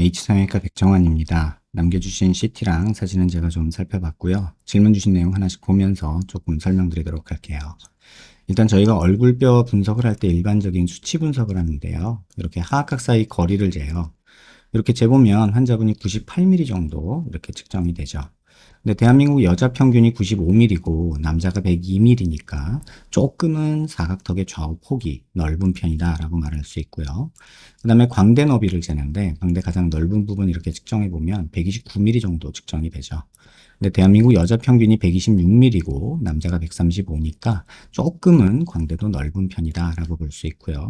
H성형외과 백정환입니다. 남겨주신 CT랑 사진은 제가 좀 살펴봤고요. 질문 주신 내용 하나씩 보면서 조금 설명드리도록 할게요. 일단 저희가 얼굴뼈 분석을 할 때 일반적인 수치 분석을 하는데요. 이렇게 하악각 사이 거리를 재요. 이렇게 재보면 환자분이 98mm 정도 이렇게 측정이 되죠. 근데 대한민국 여자 평균이 95mm고 남자가 102mm니까 조금은 사각턱의 좌우 폭이 넓은 편이다라고 말할 수 있고요. 그 다음에 광대 너비를 재는데 광대 가장 넓은 부분 이렇게 측정해 보면 129mm 정도 측정이 되죠. 근데 대한민국 여자 평균이 126mm고 남자가 135니까 조금은 광대도 넓은 편이다라고 볼 수 있고요.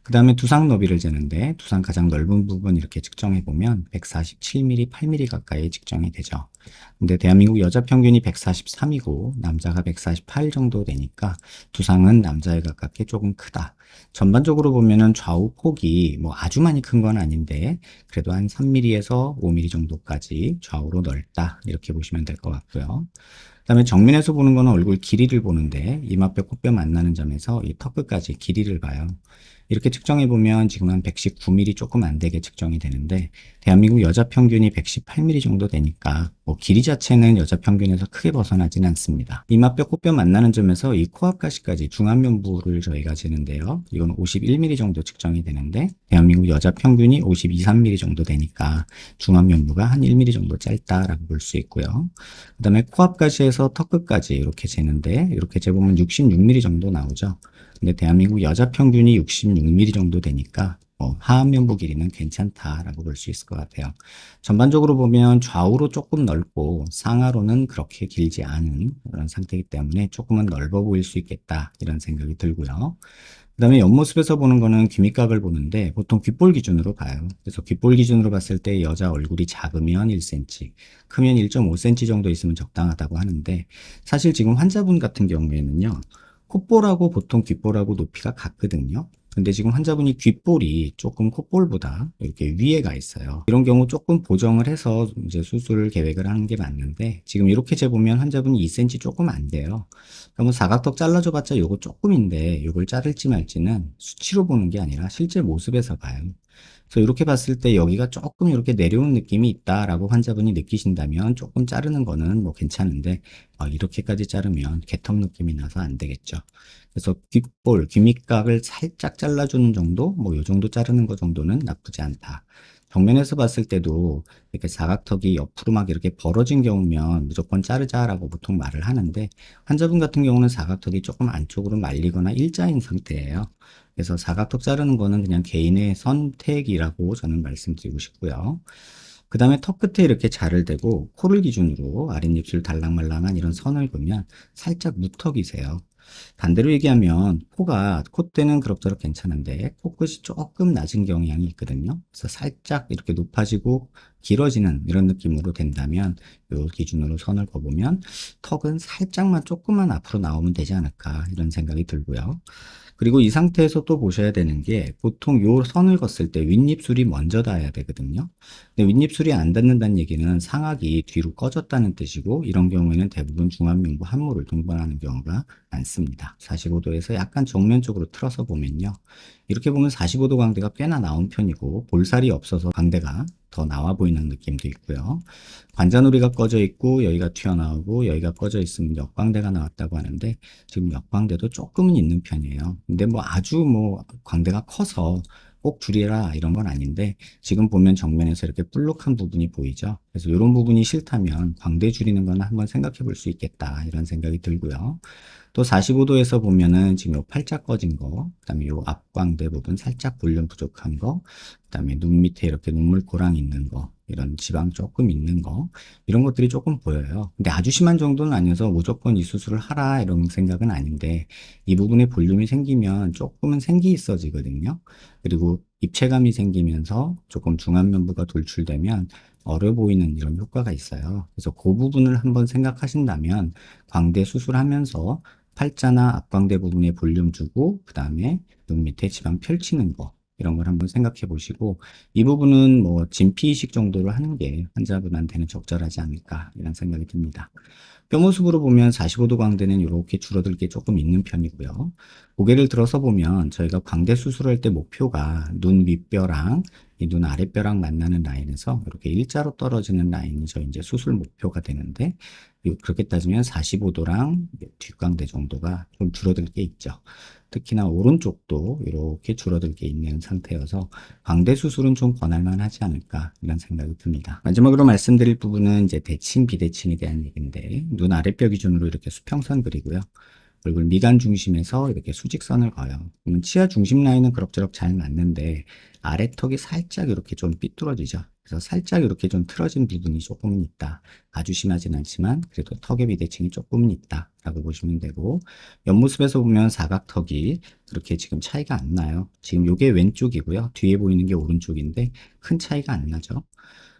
그 다음에 두상 너비를 재는데 두상 가장 넓은 부분 이렇게 측정해 보면 147mm, 8mm 가까이 측정이 되죠. 근데 대한민국 여자 평균이 143이고 남자가 148 정도 되니까 두상은 남자에 가깝게 조금 크다. 전반적으로 보면은 좌우 폭이 뭐 아주 많이 큰 건 아닌데 그래도 한 3mm에서 5mm 정도까지 좌우로 넓다. 이렇게 보시면 될 것 같고요. 그다음에 정면에서 보는 거는 얼굴 길이를 보는데 이마뼈 코뼈 만나는 점에서 이 턱 끝까지 길이를 봐요. 이렇게 측정해 보면 지금 한 119mm 조금 안 되게 측정이 되는데 대한민국 여자 평균이 118mm 정도 되니까 뭐 길이 자체는 여자 평균에서 크게 벗어나지는 않습니다. 이마뼈 코뼈 만나는 점에서 이 코앞 가시까지 중안면부를 저희가 재는데요. 이건 51mm 정도 측정이 되는데 대한민국 여자 평균이 52, 3mm 정도 되니까 중안면부가 한 1mm 정도 짧다라고 볼 수 있고요. 그 다음에 코앞 가시에서 턱 끝까지 이렇게 재는데 이렇게 재보면 66mm 정도 나오죠. 근데 대한민국 여자 평균이 66mm 정도 되니까 하안면부 길이는 괜찮다라고 볼 수 있을 것 같아요. 전반적으로 보면 좌우로 조금 넓고 상하로는 그렇게 길지 않은 그런 상태이기 때문에 조금은 넓어 보일 수 있겠다 이런 생각이 들고요. 그 다음에 옆모습에서 보는 거는 귀밑각을 보는데 보통 귓볼 기준으로 봐요. 그래서 귓볼 기준으로 봤을 때 여자 얼굴이 작으면 1cm, 크면 1.5cm 정도 있으면 적당하다고 하는데 사실 지금 환자분 같은 경우에는요. 콧볼하고 보통 귓볼하고 높이가 같거든요. 근데 지금 환자분이 귓볼이 조금 콧볼보다 이렇게 위에 가 있어요. 이런 경우 조금 보정을 해서 이제 수술 계획을 하는 게 맞는데 지금 이렇게 재보면 환자분이 2cm 조금 안 돼요. 그러면 사각턱 잘라줘 봤자 요거 조금인데 요걸 자를지 말지는 수치로 보는 게 아니라 실제 모습에서 봐요. 그래서 이렇게 봤을 때 여기가 조금 이렇게 내려온 느낌이 있다라고 환자분이 느끼신다면 조금 자르는 거는 뭐 괜찮은데 이렇게까지 자르면 개턱 느낌이 나서 안 되겠죠. 그래서 귓볼, 귀밑각을 살짝 잘라주는 정도, 뭐 요 정도 자르는 거 정도는 나쁘지 않다. 정면에서 봤을 때도 이렇게 사각턱이 옆으로 막 이렇게 벌어진 경우면 무조건 자르자라고 보통 말을 하는데 환자분 같은 경우는 사각턱이 조금 안쪽으로 말리거나 일자인 상태예요. 그래서 사각턱 자르는 거는 그냥 개인의 선택이라고 저는 말씀드리고 싶고요. 그 다음에 턱 끝에 이렇게 자를 대고 코를 기준으로 아랫입술 달랑말랑한 이런 선을 그으면 살짝 무턱이세요. 반대로 얘기하면 코가 콧대는 그럭저럭 괜찮은데 코끝이 조금 낮은 경향이 있거든요. 그래서 살짝 이렇게 높아지고 길어지는 이런 느낌으로 된다면 요 기준으로 선을 그어보면 턱은 살짝만 조금만 앞으로 나오면 되지 않을까 이런 생각이 들고요. 그리고 이 상태에서 또 보셔야 되는 게 보통 요 선을 걷을 때 윗입술이 먼저 닿아야 되거든요. 근데 윗입술이 안 닿는다는 얘기는 상악이 뒤로 꺼졌다는 뜻이고 이런 경우에는 대부분 중안면부 함몰을 동반하는 경우가 많습니다. 45도에서 약간 정면 쪽으로 틀어서 보면요. 이렇게 보면 45도 광대가 꽤나 나온 편이고 볼살이 없어서 광대가 더 나와 보이는 느낌도 있고요. 관자놀이가 꺼져 있고 여기가 튀어나오고 여기가 꺼져 있으면 역광대가 나왔다고 하는데 지금 역광대도 조금은 있는 편이에요. 근데 뭐 아주 뭐 광대가 커서 꼭 줄이라 이런 건 아닌데 지금 보면 정면에서 이렇게 볼록한 부분이 보이죠. 그래서 이런 부분이 싫다면 광대 줄이는 건 한번 생각해 볼 수 있겠다 이런 생각이 들고요. 또 45도에서 보면은 지금 요 팔짝 꺼진 거, 그다음에 요 앞광대 부분 살짝 볼륨 부족한 거, 그다음에 눈 밑에 이렇게 눈물고랑 있는 거, 이런 지방 조금 있는 거, 이런 것들이 조금 보여요. 근데 아주 심한 정도는 아니어서 무조건 이 수술을 하라 이런 생각은 아닌데 이 부분에 볼륨이 생기면 조금은 생기 있어지거든요. 그리고 입체감이 생기면서 조금 중안면부가 돌출되면 어려 보이는 이런 효과가 있어요. 그래서 그 부분을 한번 생각하신다면 광대 수술하면서 팔자나 앞광대 부분에 볼륨 주고 그 다음에 눈 밑에 지방 펼치는 거 이런 걸 한번 생각해 보시고 이 부분은 뭐 진피 이식 정도로 하는 게 환자분한테는 적절하지 않을까 이런 생각이 듭니다. 뼈 모습으로 보면 45도 광대는 이렇게 줄어들 게 조금 있는 편이고요. 고개를 들어서 보면 저희가 광대 수술할 때 목표가 눈 윗뼈랑 이 눈 아랫뼈랑 만나는 라인에서 이렇게 일자로 떨어지는 라인이 저희 이제 수술 목표가 되는데, 그렇게 따지면 45도랑 뒷광대 정도가 좀 줄어들 게 있죠. 특히나 오른쪽도 이렇게 줄어들 게 있는 상태여서 광대 수술은 좀 권할만 하지 않을까 이런 생각이 듭니다. 마지막으로 말씀드릴 부분은 이제 대칭, 비대칭에 대한 얘기인데, 눈 아랫뼈 기준으로 이렇게 수평선 그리고요. 얼굴 미간 중심에서 이렇게 수직선을 그어요. 그러면 치아 중심 라인은 그럭저럭 잘 맞는데 아래턱이 살짝 이렇게 좀 삐뚤어지죠. 그래서 살짝 이렇게 좀 틀어진 부분이 조금은 있다. 아주 심하진 않지만 그래도 턱의 비대칭이 조금은 있다라고 보시면 되고, 옆모습에서 보면 사각턱이 그렇게 지금 차이가 안 나요. 지금 요게 왼쪽이고요. 뒤에 보이는 게 오른쪽인데 큰 차이가 안 나죠.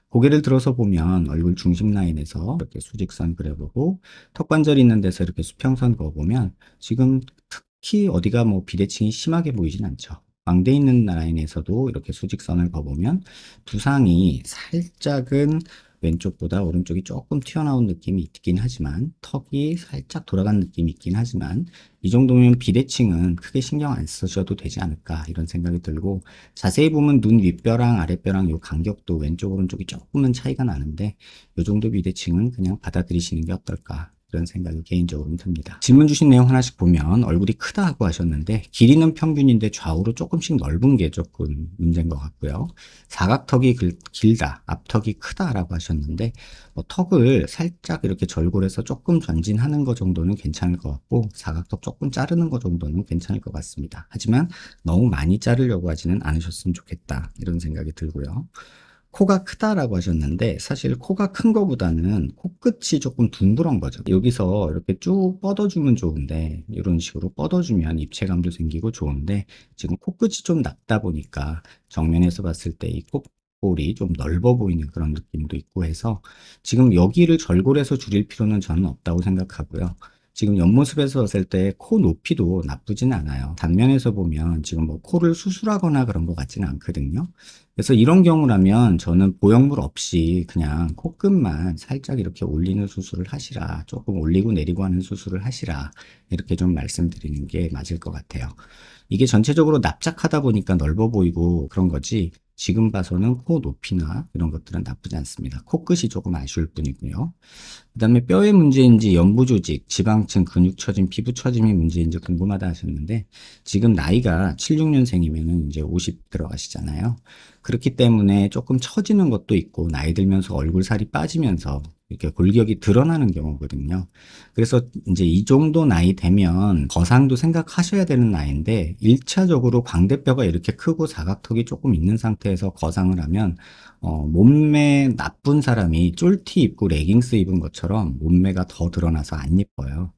고개를 들어서 보면 얼굴 중심 라인에서 이렇게 수직선 그려보고, 턱 관절이 있는 데서 이렇게 수평선 그어보면 지금 특히 어디가 뭐 비대칭이 심하게 보이진 않죠. 광대 있는 라인에서도 이렇게 수직선을 그어보면 두상이 살짝은 왼쪽보다 오른쪽이 조금 튀어나온 느낌이 있긴 하지만, 턱이 살짝 돌아간 느낌이 있긴 하지만, 이 정도면 비대칭은 크게 신경 안 쓰셔도 되지 않을까 이런 생각이 들고, 자세히 보면 눈 윗뼈랑 아랫뼈랑 요 간격도 왼쪽 오른쪽이 조금은 차이가 나는데, 요 정도 비대칭은 그냥 받아들이시는 게 어떨까 이런 생각이 개인적으로는 듭니다. 질문 주신 내용 하나씩 보면 얼굴이 크다고 하셨는데, 길이는 평균인데 좌우로 조금씩 넓은 게 조금 문제인 것 같고요. 사각턱이 길다, 앞턱이 크다라고 하셨는데, 턱을 살짝 이렇게 절골해서 조금 전진하는 것 정도는 괜찮을 것 같고, 사각턱 조금 자르는 것 정도는 괜찮을 것 같습니다. 하지만 너무 많이 자르려고 하지는 않으셨으면 좋겠다 이런 생각이 들고요. 코가 크다라고 하셨는데, 사실 코가 큰 거보다는 코끝이 조금 둥그런 거죠. 여기서 이렇게 쭉 뻗어주면 좋은데, 이런 식으로 뻗어주면 입체감도 생기고 좋은데, 지금 코끝이 좀 낮다 보니까 정면에서 봤을 때 이 콧볼이 좀 넓어 보이는 그런 느낌도 있고 해서, 지금 여기를 절골해서 줄일 필요는 저는 없다고 생각하고요. 지금 옆모습에서 봤을 때 코 높이도 나쁘진 않아요. 단면에서 보면 지금 뭐 코를 수술하거나 그런 것 같지는 않거든요. 그래서 이런 경우라면 저는 보형물 없이 그냥 코끝만 살짝 이렇게 올리는 수술을 하시라, 조금 올리고 내리고 하는 수술을 하시라, 이렇게 좀 말씀드리는 게 맞을 것 같아요. 이게 전체적으로 납작하다 보니까 넓어 보이고 그런 거지, 지금 봐서는 코 높이나 이런 것들은 나쁘지 않습니다. 코끝이 조금 아쉬울 뿐이고요. 그 다음에 뼈의 문제인지 연부 조직, 지방층, 근육 처짐, 피부 처짐이 문제인지 궁금하다 하셨는데, 지금 나이가 76년생이면 이제 50 들어가시잖아요. 그렇기 때문에 조금 처지는 것도 있고, 나이 들면서 얼굴 살이 빠지면서 이렇게 골격이 드러나는 경우거든요. 그래서 이제 이 정도 나이 되면 거상도 생각하셔야 되는 나이인데, 1차적으로 광대뼈가 이렇게 크고 사각턱이 조금 있는 상태에서 거상을 하면 몸매 나쁜 사람이 쫄티 입고 레깅스 입은 것처럼 몸매가 더 드러나서 안 예뻐요.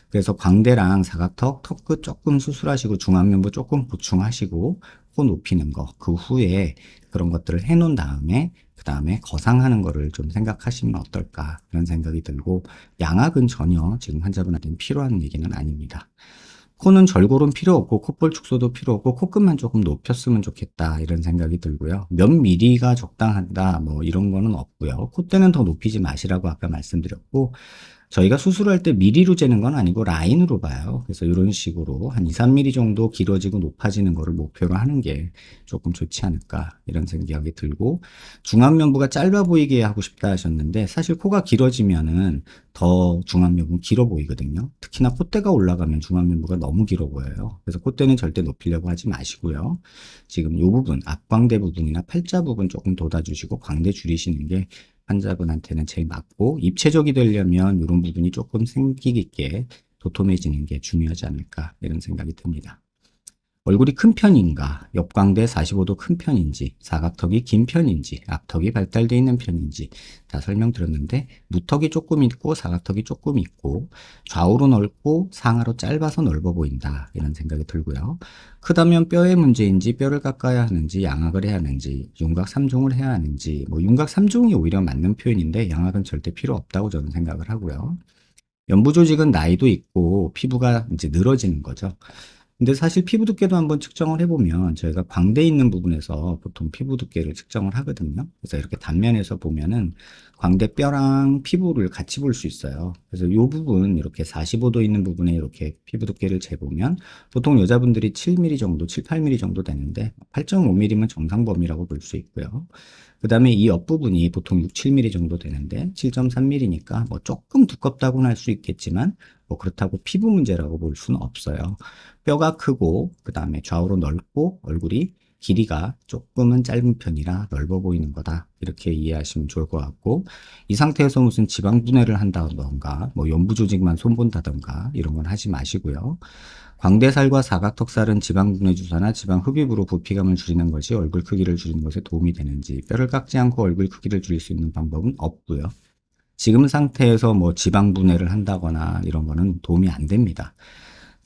그래서 광대랑 사각턱, 턱끝 조금 수술하시고 중안면부 조금 보충하시고 코 높이는 거, 그 후에 그런 것들을 해놓은 다음에 그 다음에 거상하는 거를 좀 생각하시면 어떨까 이런 생각이 들고, 양악은 전혀 지금 환자분한테는 필요한 얘기는 아닙니다. 코는 절골은 필요 없고 콧볼 축소도 필요 없고 코끝만 조금 높였으면 좋겠다 이런 생각이 들고요. 몇 미리가 적당하다 뭐 이런 거는 없고요. 콧대는 더 높이지 마시라고 아까 말씀드렸고, 저희가 수술할 때 미리로 재는 건 아니고 라인으로 봐요. 그래서 이런 식으로 한 2, 3mm 정도 길어지고 높아지는 거를 목표로 하는 게 조금 좋지 않을까 이런 생각이 들고, 중안면부가 짧아 보이게 하고 싶다 하셨는데, 사실 코가 길어지면은 더 중안면부는 길어 보이거든요. 특히나 콧대가 올라가면 중안면부가 너무 길어 보여요. 그래서 콧대는 절대 높이려고 하지 마시고요. 지금 이 부분, 앞광대 부분이나 팔자 부분 조금 돋아주시고 광대 줄이시는 게 환자분한테는 제일 맞고, 입체적이 되려면 이런 부분이 조금 생기 있게 도톰해지는 게 중요하지 않을까 이런 생각이 듭니다. 얼굴이 큰 편인가, 옆광대 45도 큰 편인지, 사각턱이 긴 편인지, 앞턱이 발달되어 있는 편인지 다 설명드렸는데, 무턱이 조금 있고 사각턱이 조금 있고 좌우로 넓고 상하로 짧아서 넓어 보인다 이런 생각이 들고요. 크다면 뼈의 문제인지 뼈를 깎아야 하는지 양악을 해야 하는지 윤곽 3종을 해야 하는지, 뭐 윤곽 3종이 오히려 맞는 표현인데 양악은 절대 필요 없다고 저는 생각을 하고요. 연부 조직은 나이도 있고 피부가 이제 늘어지는 거죠. 근데 사실 피부 두께도 한번 측정을 해보면 저희가 광대에 있는 부분에서 보통 피부 두께를 측정을 하거든요. 그래서 이렇게 단면에서 보면은 광대뼈랑 피부를 같이 볼 수 있어요. 그래서 이 부분 이렇게 45도 있는 부분에 이렇게 피부 두께를 재보면 보통 여자분들이 7mm 정도, 7, 8mm 정도 되는데 8.5mm면 정상 범위라고 볼 수 있고요. 그 다음에 이 옆부분이 보통 6, 7mm 정도 되는데 7.3mm니까 뭐 조금 두껍다고는 할 수 있겠지만 뭐 그렇다고 피부 문제라고 볼 수는 없어요. 뼈가 크고 그 다음에 좌우로 넓고 얼굴이 길이가 조금은 짧은 편이라 넓어 보이는 거다. 이렇게 이해하시면 좋을 것 같고 이 상태에서 무슨 지방 분해를 한다던가 뭐 연부 조직만 손본다던가 이런 건 하지 마시고요. 광대살과 사각턱살은 지방 분해 주사나 지방 흡입으로 부피감을 줄이는 것이 얼굴 크기를 줄이는 것에 도움이 되는지 뼈를 깎지 않고 얼굴 크기를 줄일 수 있는 방법은 없고요. 지금 상태에서 뭐 지방 분해를 한다거나 이런 거는 도움이 안 됩니다.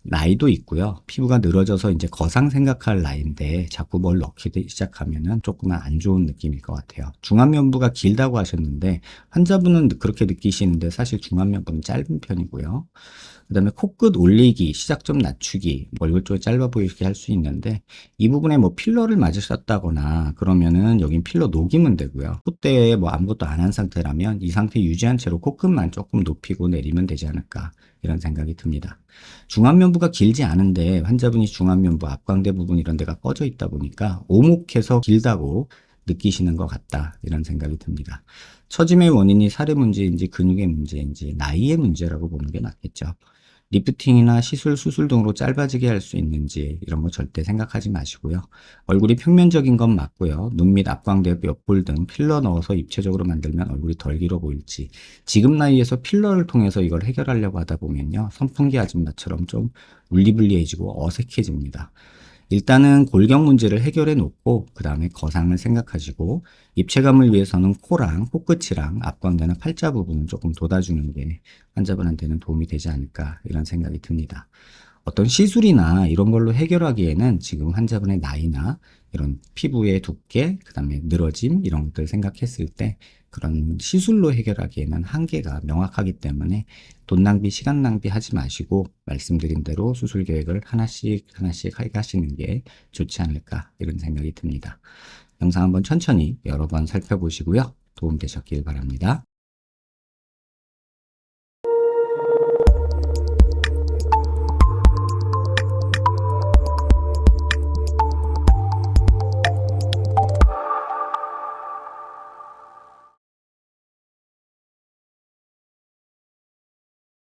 나이도 있고요. 피부가 늘어져서 이제 거상 생각할 나이인데 자꾸 뭘 넣기 시작하면은 조금은 안 좋은 느낌일 것 같아요. 중안면부가 길다고 하셨는데 환자분은 그렇게 느끼시는데 사실 중안면부는 짧은 편이고요. 그다음에 코끝 올리기, 시작점 낮추기, 뭐 얼굴 쪽이 짧아 보이게 할 수 있는데 이 부분에 뭐 필러를 맞으셨다거나 그러면은 여긴 필러 녹이면 되고요. 콧대에 뭐 아무것도 안 한 상태라면 이 상태 유지한 채로 코끝만 조금 높이고 내리면 되지 않을까 이런 생각이 듭니다. 중안면부가 길지 않은데 환자분이 중안면부 앞광대 부분 이런 데가 꺼져 있다 보니까 오목해서 길다고 느끼시는 것 같다 이런 생각이 듭니다. 처짐의 원인이 살의 문제인지 근육의 문제인지 나이의 문제라고 보는 게 맞겠죠. 리프팅이나 시술, 수술 등으로 짧아지게 할 수 있는지 이런 거 절대 생각하지 마시고요. 얼굴이 평면적인 건 맞고요. 눈 밑 앞광대, 옆볼 등 필러 넣어서 입체적으로 만들면 얼굴이 덜 길어 보일지 지금 나이에서 필러를 통해서 이걸 해결하려고 하다 보면요. 선풍기 아줌마처럼 좀 울리불리해지고 어색해집니다. 일단은 골격 문제를 해결해 놓고 그 다음에 거상을 생각하시고 입체감을 위해서는 코랑 코끝이랑 앞광대나 팔자 부분을 조금 돋아주는 게 환자분한테는 도움이 되지 않을까 이런 생각이 듭니다. 어떤 시술이나 이런 걸로 해결하기에는 지금 환자분의 나이나 이런 피부의 두께, 그 다음에 늘어짐 이런 것들 생각했을 때 그런 시술로 해결하기에는 한계가 명확하기 때문에 돈 낭비, 시간 낭비 하지 마시고 말씀드린 대로 수술 계획을 하나씩 하나씩 하시는 게 좋지 않을까 이런 생각이 듭니다. 영상 한번 천천히 여러 번 살펴보시고요. 도움 되셨길 바랍니다.